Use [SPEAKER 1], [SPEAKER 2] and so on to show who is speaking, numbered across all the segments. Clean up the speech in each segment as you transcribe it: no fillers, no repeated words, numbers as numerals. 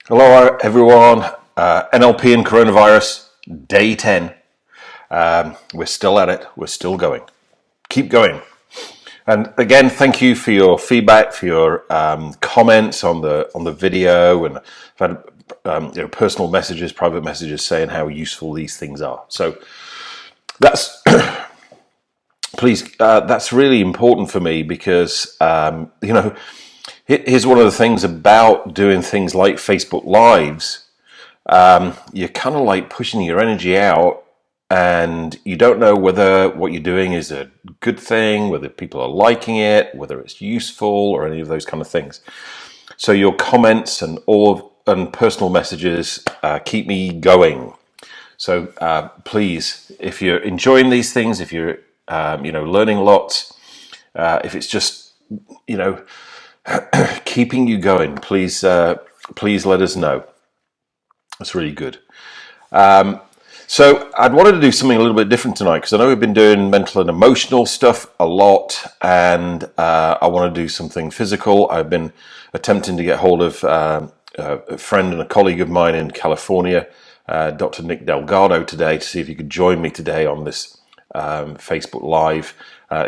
[SPEAKER 1] Hello, everyone. NLP and coronavirus, day 10. We're still at it. We're still going. Keep going. And again, thank you for your feedback, for your comments on the video, and I've had personal messages, private messages saying how useful these things are. So that's please, that's really important for me because here's one of the things about doing things like Facebook Lives. You're kind of like pushing your energy out, and you don't know whether what you're doing is a good thing, whether people are liking it, whether it's useful, or any of those kind of things. So your comments and personal messages keep me going. So please, if you're enjoying these things, if you're learning lots, if it's just keeping you going, please let us know. That's really good. So I'd wanted to do something a little bit different tonight because I know we've been doing mental and emotional stuff a lot, and I want to do something physical. I've been attempting to get hold of a friend and a colleague of mine in California, Dr. Nick Delgado, today to see if he could join me today on this Facebook Live.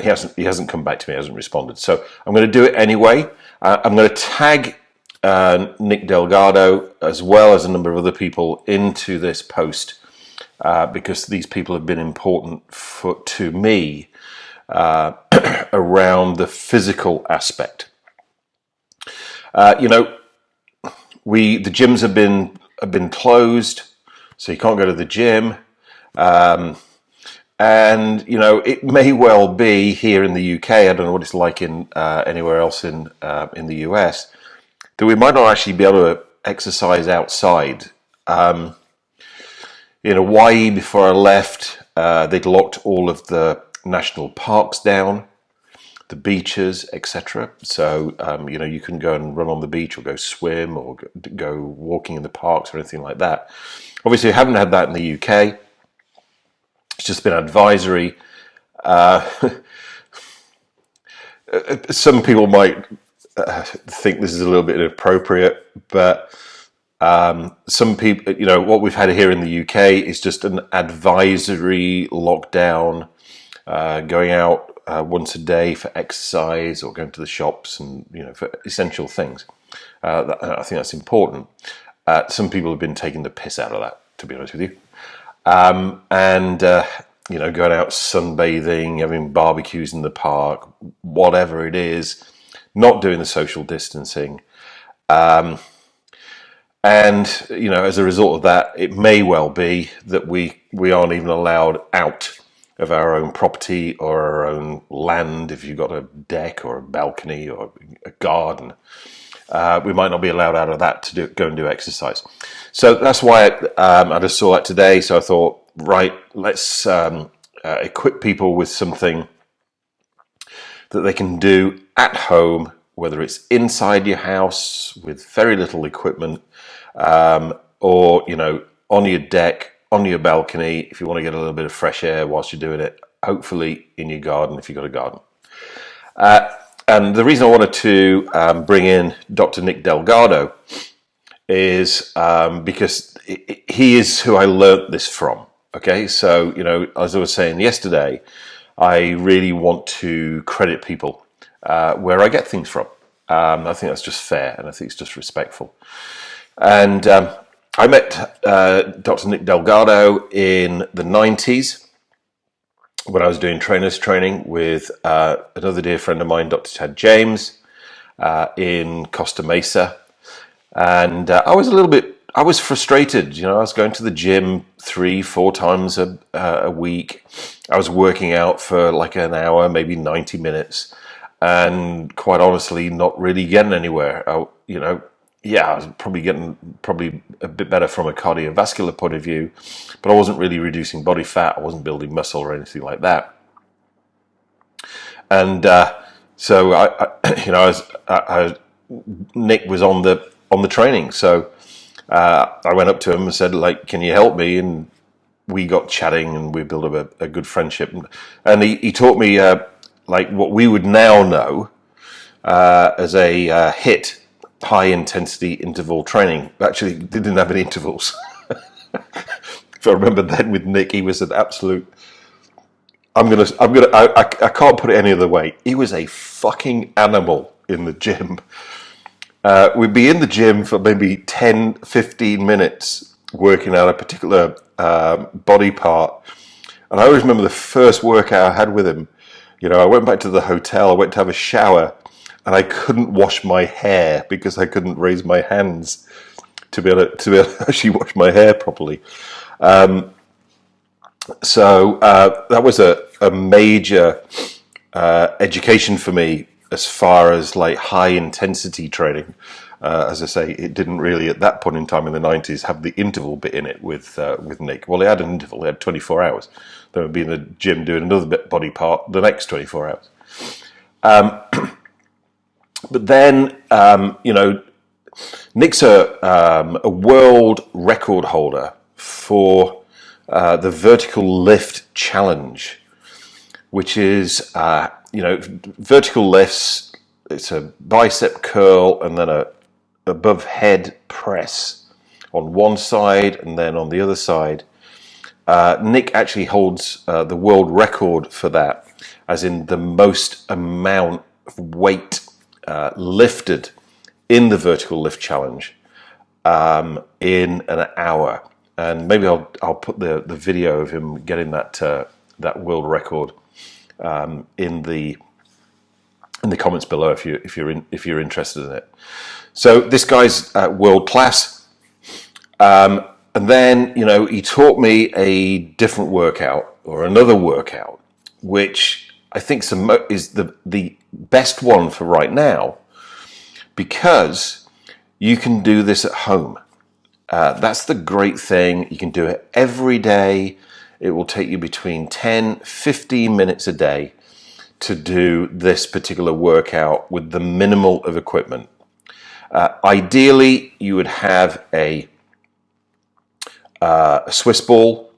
[SPEAKER 1] He hasn't come back to me, hasn't responded. So I'm going to do it anyway. I'm going to tag Nick Delgado as well as a number of other people into this post because these people have been important to me around the physical aspect. The gyms have been closed, so you can't go to the gym. And it may well be here in the UK. I don't know what it's like in anywhere else in the US, that we might not actually be able to exercise outside. In Hawaii, before I left, they'd locked all of the national parks down, the beaches, etc. So you couldn't go and run on the beach or go swim or go walking in the parks or anything like that. Obviously, we haven't had that in the UK. It's just been advisory. Some people might think this is a little bit inappropriate, but some people, what we've had here in the UK is just an advisory lockdown, going out once a day for exercise or going to the shops and, for essential things. I think that's important. Some people have been taking the piss out of that, to be honest with you. Going out sunbathing, having barbecues in the park, whatever it is, not doing the social distancing. As a result of that, it may well be that we aren't even allowed out of our own property or our own land. If you've got a deck or a balcony or a garden, we might not be allowed out of that to go and do exercise. So that's why I just saw that today. So I thought, right, let's equip people with something that they can do at home, whether it's inside your house with very little equipment, or on your deck, on your balcony, if you want to get a little bit of fresh air whilst you're doing it, hopefully in your garden if you've got a garden. And the reason I wanted to bring in Dr. Nick Delgado is because he is who I learnt this from. Okay, so as I was saying yesterday, I really want to credit people where I get things from. I think that's just fair, and I think it's just respectful. And I met Dr. Nick Delgado in the 90s when I was doing trainers training with another dear friend of mine, Dr. Ted James, in Costa Mesa. And I was frustrated. I was going to the gym 3-4 times a week. I was working out for like an hour, maybe 90 minutes. And quite honestly, not really getting anywhere. I was probably getting a bit better from a cardiovascular point of view, but I wasn't really reducing body fat. I wasn't building muscle or anything like that. And so Nick was on the training, so I went up to him and said, like, "Can you help me?" And we got chatting, and we built up a good friendship. And he taught me like what we would now know as a HIIT, high intensity interval training. Actually, they didn't have any intervals. If I remember then with Nick, he was an absolute. I can't put it any other way. He was a fucking animal in the gym. We'd be in the gym for maybe 10, 15 minutes working out a particular body part. And I always remember the first workout I had with him. You know, I went back to the hotel, I went to have a shower, and I couldn't wash my hair because I couldn't raise my hands to be able to actually wash my hair properly. So that was a major education for me as far as like high intensity training. As I say, it didn't really at that point in time in the 90s have the interval bit in it with Nick. Well, he had an interval, he had 24 hours. Then we'd be in the gym doing another body part the next 24 hours. But then, you know, Nick's a world record holder for the vertical lift challenge, which is, you know, vertical lifts. It's a bicep curl and then a above head press on one side and then on the other side. Nick actually holds the world record for that, as in the most amount of weight lifted in the vertical lift challenge in an hour. And maybe I'll put the video of him getting that world record in the comments below if you're interested in it. So this guy's world class. And then, you know, he taught me a different workout or another workout, which I think is the best one for right now, because you can do this at home. That's the great thing. You can do it every day. It will take you between 10, 15 minutes a day to do this particular workout with the minimal of equipment. Ideally, you would have a Swiss ball,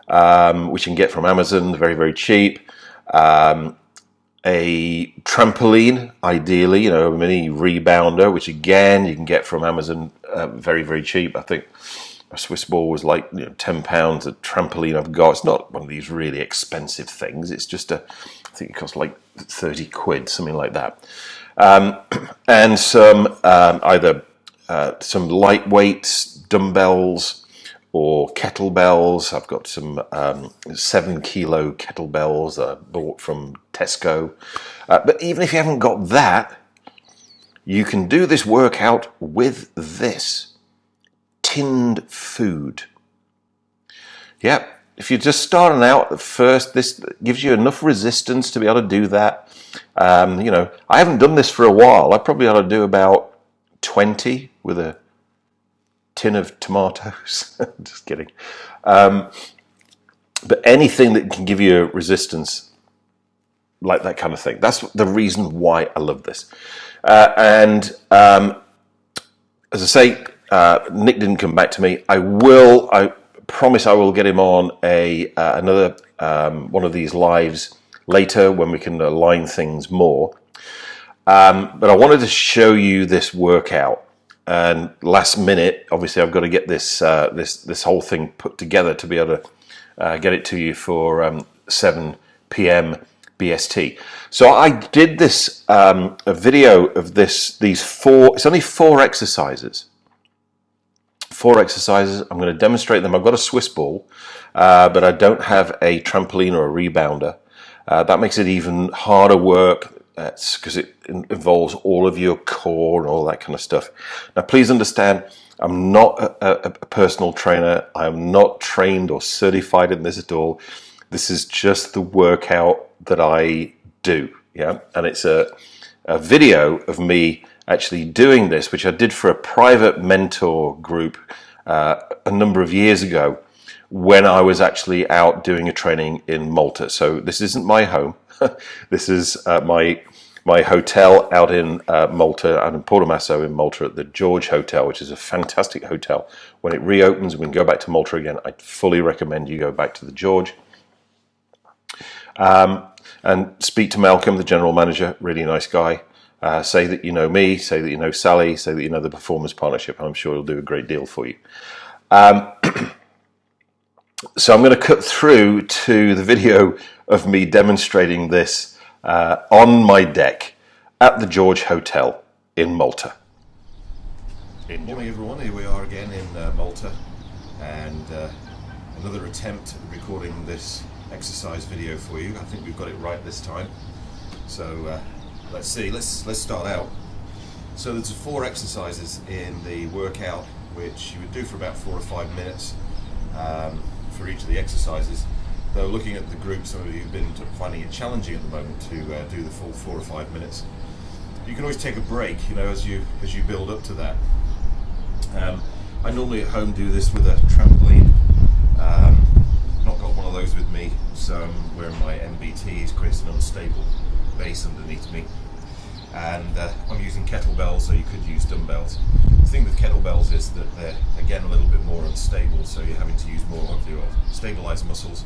[SPEAKER 1] which you can get from Amazon, very, very cheap. A trampoline, ideally, you know, a mini rebounder, which again you can get from Amazon, very, very cheap. I think a Swiss ball was like, you know, £10. A trampoline I've got, it's not one of these really expensive things. It's just I think it costs like 30 quid, something like that. And some either some lightweight dumbbells or kettlebells. I've got some 7 kilo kettlebells that I bought from Tesco. But even if you haven't got that, you can do this workout with this tinned food. Yeah, if you're just starting out at first, this gives you enough resistance to be able to do that. You know, I haven't done this for a while. I probably ought to do about 20 with a tin of tomatoes. Just kidding. But anything that can give you resistance, like that kind of thing. That's the reason why I love this. And as I say, Nick didn't come back to me. I promise I will get him on another one of these lives later when we can align things more. But I wanted to show you this workout. And last minute, obviously, I've got to get this whole thing put together to be able to get it to you for 7 p.m. BST. So I did this a video of these 4. It's only 4 exercises. 4 exercises. I'm going to demonstrate them. I've got a Swiss ball, but I don't have a trampoline or a rebounder. That makes it even harder work. That's because it involves all of your core and all that kind of stuff. Now, please understand, I'm not a personal trainer. I'm not trained or certified in this at all. This is just the workout that I do. Yeah, and it's a video of me actually doing this, which I did for a private mentor group a number of years ago when I was actually out doing a training in Malta. So this isn't my home. This is my hotel out in Malta, and in Portomasso in Malta at the George Hotel, which is a fantastic hotel. When it reopens and we can go back to Malta again, I fully recommend you go back to the George. And speak to Malcolm, the general manager, really nice guy. Say that you know me, say that you know Sally, say that you know the Performance Partnership. I'm sure it'll do a great deal for you. So I'm going to cut through to the video of me demonstrating this on my deck at the George Hotel in Malta. Good morning, everyone. Here we are again in Malta, and another attempt at recording this exercise video for you. I think we've got it right this time. So let's see. Let's start out. So there's 4 exercises in the workout, which you would do for about 4 or 5 minutes for each of the exercises. Though looking at the group, some of you have been finding it challenging at the moment to do the full 4 or 5 minutes. You can always take a break, you know, as you build up to that. I normally at home do this with a trampoline. Not got one of those with me, so I'm wearing my MBTs, creating an unstable base underneath me. And I'm using kettlebells, so you could use dumbbells. The thing with kettlebells is that they're, again, a little bit more unstable, so you're having to use more of your stabilized muscles.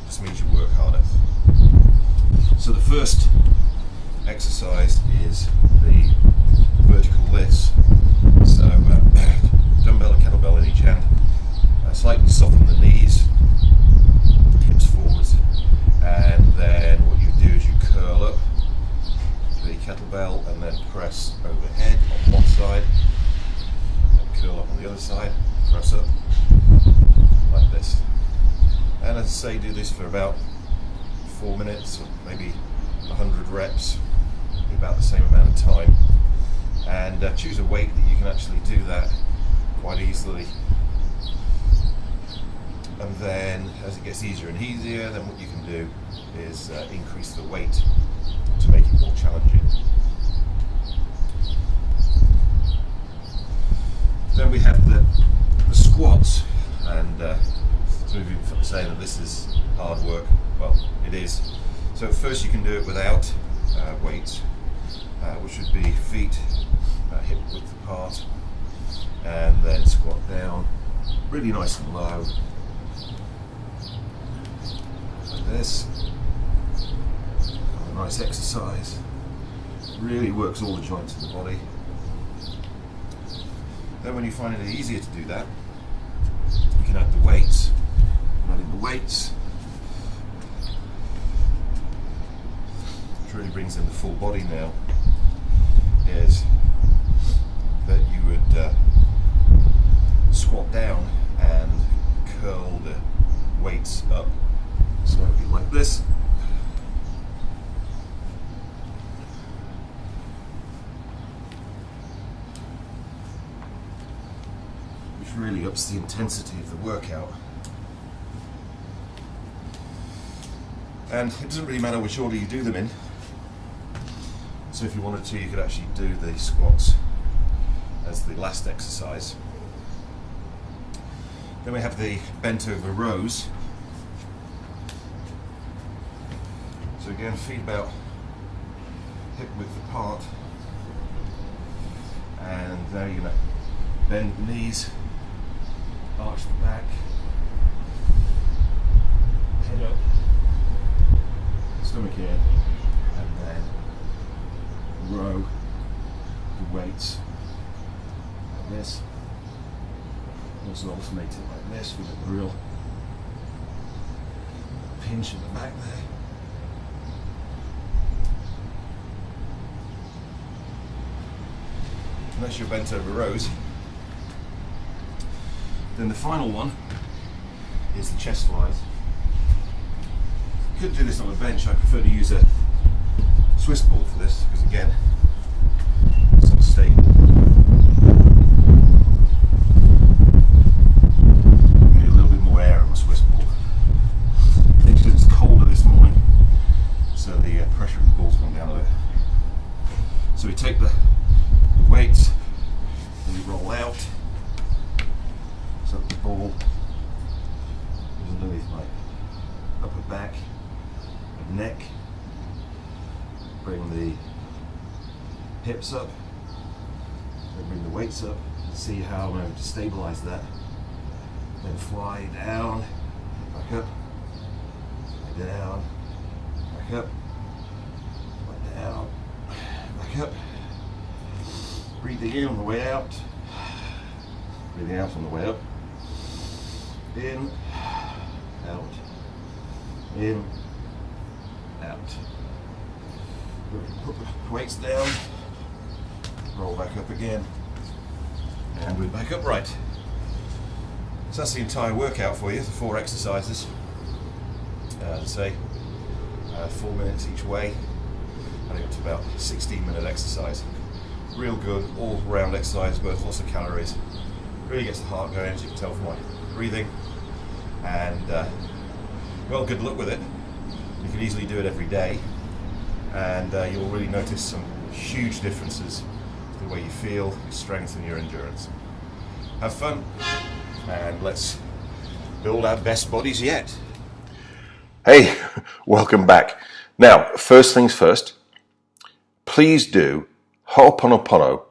[SPEAKER 1] Just means you work harder. So the first exercise is the vertical lifts. So dumbbell and kettlebell in each hand. Slightly soften the knees, hips forwards, and then what you do is you curl up the kettlebell and then press overhead on one side, and curl up on the other side, press up like this. And as I say, do this for about 4 minutes, or maybe 100 reps, about the same amount of time. And choose a weight that you can actually do that quite easily. And then as it gets easier and easier, then what you can do is increase the weight to make it more challenging. Then we have the squats, and some of you are saying that this is hard work. Well, it is. So at first you can do it without weights, which would be feet hip width apart, and then squat down really nice and low like this. A nice exercise, really works all the joints in the body. Then when you find it easier to do that, you can add the weights. Adding the weights, which really brings in the full body now, is that you would squat down and curl the weights up. So it would be like this. Which really ups the intensity of the workout. And it doesn't really matter which order you do them in. So if you wanted to, you could actually do the squats as the last exercise. Then we have the bent over rows. So again, feet about hip width apart. And now you're going to bend the knees, arch the back, head up, stomach in, and then row the weights like this. Also alternate it like this with a real pinch in the back there. And that's your bent over rows. Then the final one is the chest flies. You could do this on a bench. I prefer to use a Swiss ball for this because again it's unstable. Need a little bit more air on the Swiss ball. I think because it's colder this morning, so the pressure of the ball's gone down a bit. So we take the weights and we roll out. So the ball is underneath my upper back and neck. Bring the hips up, then bring the weights up, and see how I'm able to stabilize that. Then fly down, back up, fly down, back up, fly down, back up, Breathing in on the way out, breathing out on the way up. In, out, in, out. Put the weights down, roll back up again, and we're back upright. So that's the entire workout for you, the 4 exercises. As I say, 4 minutes each way. I think it's about 16-minute exercise. Real good, all-round exercise, burns lots of calories. Really gets the heart going, as you can tell from my breathing. And well, good luck with it. You can easily do it every day, and you'll really notice some huge differences to the way you feel, your strength, and your endurance. Have fun, and let's build our best bodies yet. Hey, welcome back. Now, first things first, please do Ho'oponopono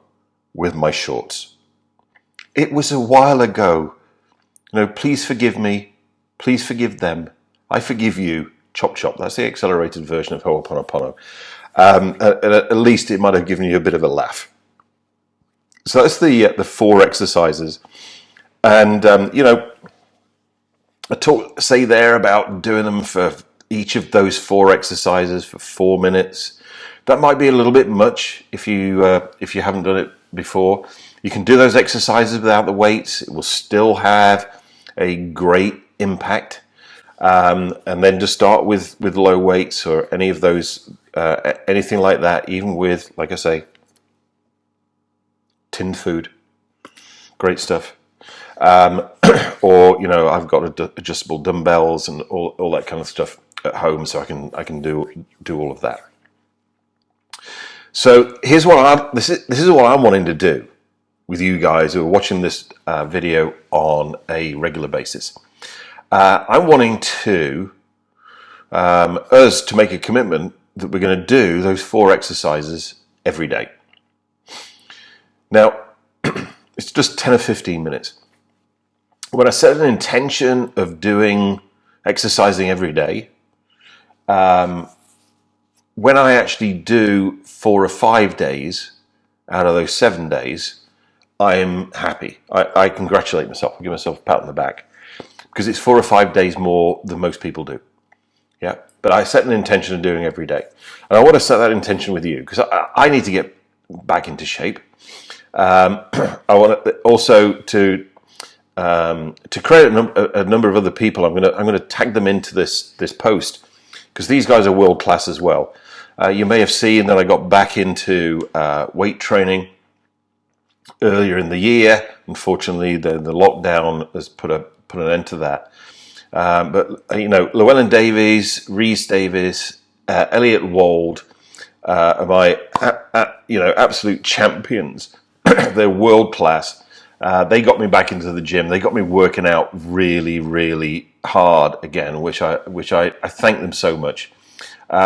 [SPEAKER 1] with my shorts. It was a while ago. Please forgive me. Please forgive them. I forgive you. Chop chop. That's the accelerated version of Ho'oponopono. At least it might have given you a bit of a laugh. So that's the 4 exercises. And, I say there about doing them for each of those 4 exercises for 4 minutes. That might be a little bit much if you haven't done it before. You can do those exercises without the weights. It will still have a great impact. And then just start with low weights or any of those, anything like that, even with, like I say, tinned food. Great stuff. Or I've got adjustable dumbbells and all that kind of stuff at home, so I can do all of that. So here's what this is what I'm wanting to do with you guys who are watching this video on a regular basis. I'm wanting to us to make a commitment that we're going to do those 4 exercises every day. Now, it's just 10 or 15 minutes. When I set an intention of exercising every day, when I actually do 4 or 5 days out of those 7 days, I am happy. I congratulate myself. I give myself a pat on the back because it's 4 or 5 days more than most people do. Yeah, but I set an intention of doing every day, and I want to set that intention with you because I need to get back into shape. I want also to credit a number of other people. I'm going to tag them into this post because these guys are world class as well. You may have seen that I got back into weight training earlier in the year. Unfortunately, the lockdown has put an end to that. But Llewellyn Davies, Rhys Davies, Elliot Wold are my absolute champions. They're world class. They got me back into the gym. They got me working out really, really hard again, which I thank them so much.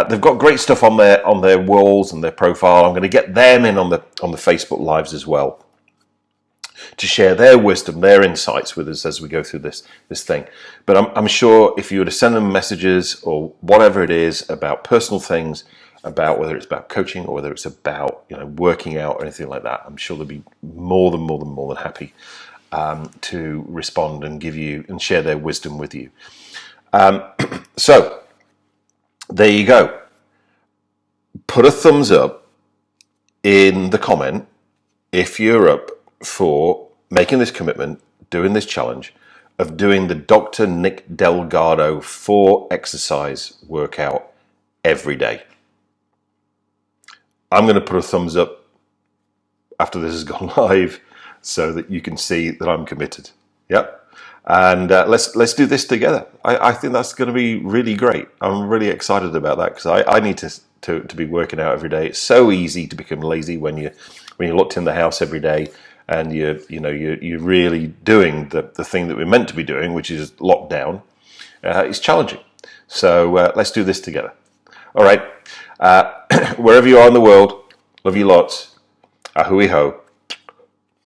[SPEAKER 1] They've got great stuff on their walls and their profile. I'm going to get them in on the Facebook Lives as well to share their wisdom, their insights with us as we go through this thing. But I'm sure if you were to send them messages or whatever it is about personal things, about whether it's about coaching or whether it's about working out or anything like that, I'm sure they'll be more than happy to respond and give you and share their wisdom with you. So there you go. Put a thumbs up in the comment if you're up for making this commitment, doing this challenge of doing the Dr. Nick Delgado 4 exercise workout every day. I'm going to put a thumbs up after this has gone live so that you can see that I'm committed. Yep. And let's do this together. I think that's going to be really great. I'm really excited about that because I need to be working out every day. It's so easy to become lazy when you're locked in the house every day and you're really doing the thing that we're meant to be doing, which is lockdown. It's challenging. So let's do this together. All right. Wherever you are in the world, love you lots. Ahui ho.